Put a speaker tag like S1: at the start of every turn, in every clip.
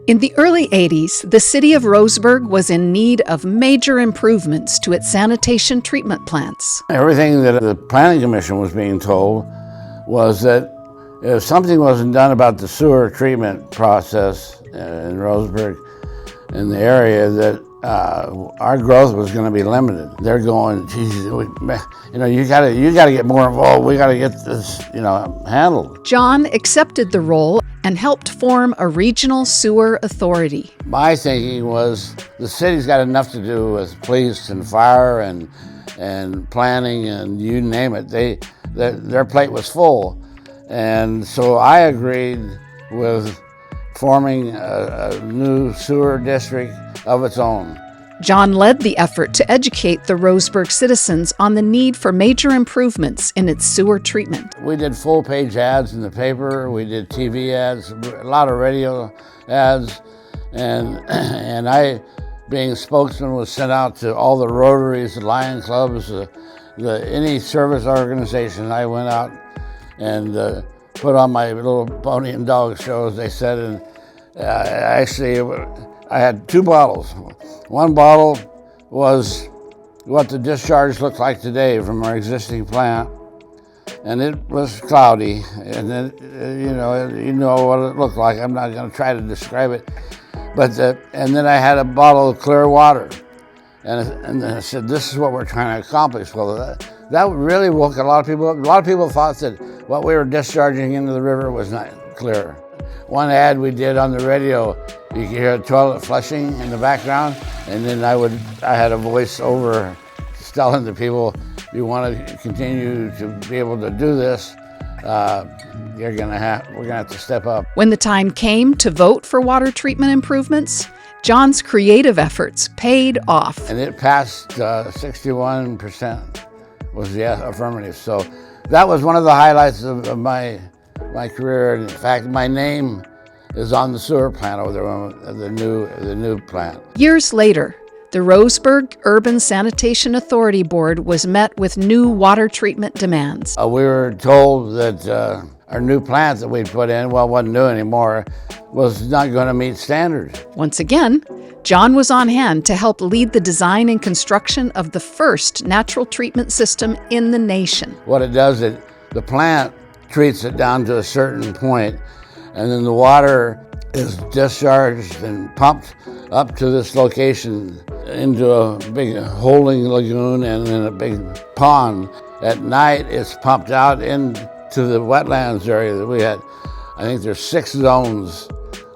S1: In the early 80s, the city of Roseburg was in need of major improvements to its sanitation treatment plants.
S2: Everything that the Planning Commission was being told was that if something wasn't done about the sewer treatment process in Roseburg, in the area, that our growth was going to be limited. They're going, geez, you got to get more involved. We got to get this, handled.
S1: John accepted the role and helped form a regional sewer authority.
S2: My thinking was the city's got enough to do with police and fire and planning and you name it. Their plate was full, and so I agreed with forming a new sewer district of its own.
S1: John led the effort to educate the Roseburg citizens on the need for major improvements in its sewer treatment.
S2: We did full-page ads in the paper, we did TV ads, a lot of radio ads, and I, being a spokesman, was sent out to all the Rotaries, the Lion Clubs, any service organization. I went out and put on my little pony and dog show, as they said, and actually I had two bottles. One bottle was what the discharge looked like today from our existing plant, and it was cloudy, and then you know what it looked like. I'm not going to try to describe it, but and then I had a bottle of clear water, and I said, "This is what we're trying to accomplish." Well, that really woke a lot of people up. A lot of people thought that what we were discharging into the river was not clear. One ad we did on the radio, you could hear a toilet flushing in the background, and then I had a voice over telling the people, you want to continue to be able to do this, we're gonna have to step up.
S1: When the time came to vote for water treatment improvements, John's creative efforts paid off.
S2: And it passed 61% was the affirmative. So that was one of the highlights of my career. In fact, my name is on the sewer plant over there, the new plant.
S1: Years later, the Roseburg Urban Sanitation Authority Board was met with new water treatment demands.
S2: We were told that our new plant that we'd put in, wasn't new anymore, was not going to meet standards.
S1: Once again, John was on hand to help lead the design and construction of the first natural treatment system in the nation.
S2: What it does, the plant treats it down to a certain point, and then the water is discharged and pumped up to this location into a big holding lagoon and then a big pond. At night, it's pumped out into the wetlands area that we had. I think there's 6 zones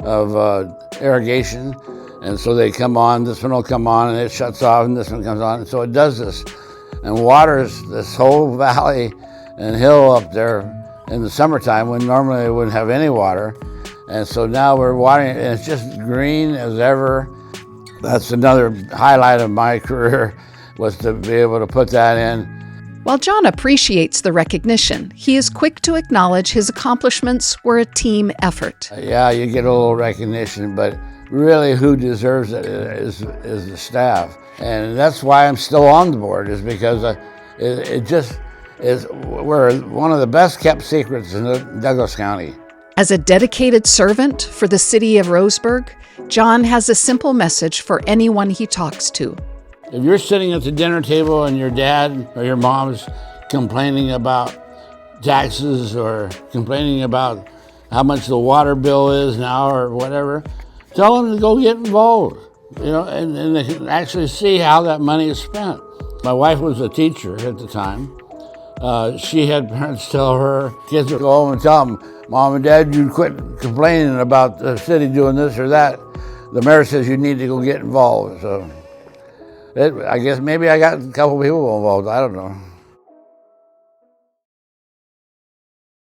S2: of irrigation, and so they come on, this one will come on, and it shuts off, and this one comes on, and so it does this, and waters this whole valley and hill up there in the summertime when normally it wouldn't have any water. And so now we're watering it, and it's just green as ever. That's another highlight of my career, was to be able to put that in.
S1: While John appreciates the recognition, he is quick to acknowledge his accomplishments were a team effort.
S2: Yeah, you get a little recognition, but really who deserves it is the staff. And that's why I'm still on the board, is because we're one of the best kept secrets in Douglas County.
S1: As a dedicated servant for the city of Roseburg, John has a simple message for anyone he talks to.
S2: If you're sitting at the dinner table and your dad or your mom's complaining about taxes or complaining about how much the water bill is now or whatever, tell them to go get involved, and they can actually see how that money is spent. My wife was a teacher at the time. She had parents tell her kids would go home and tell them, Mom and Dad, you quit complaining about the city doing this or that. The mayor says you need to go get involved. So I guess maybe I got a couple people involved. I don't know.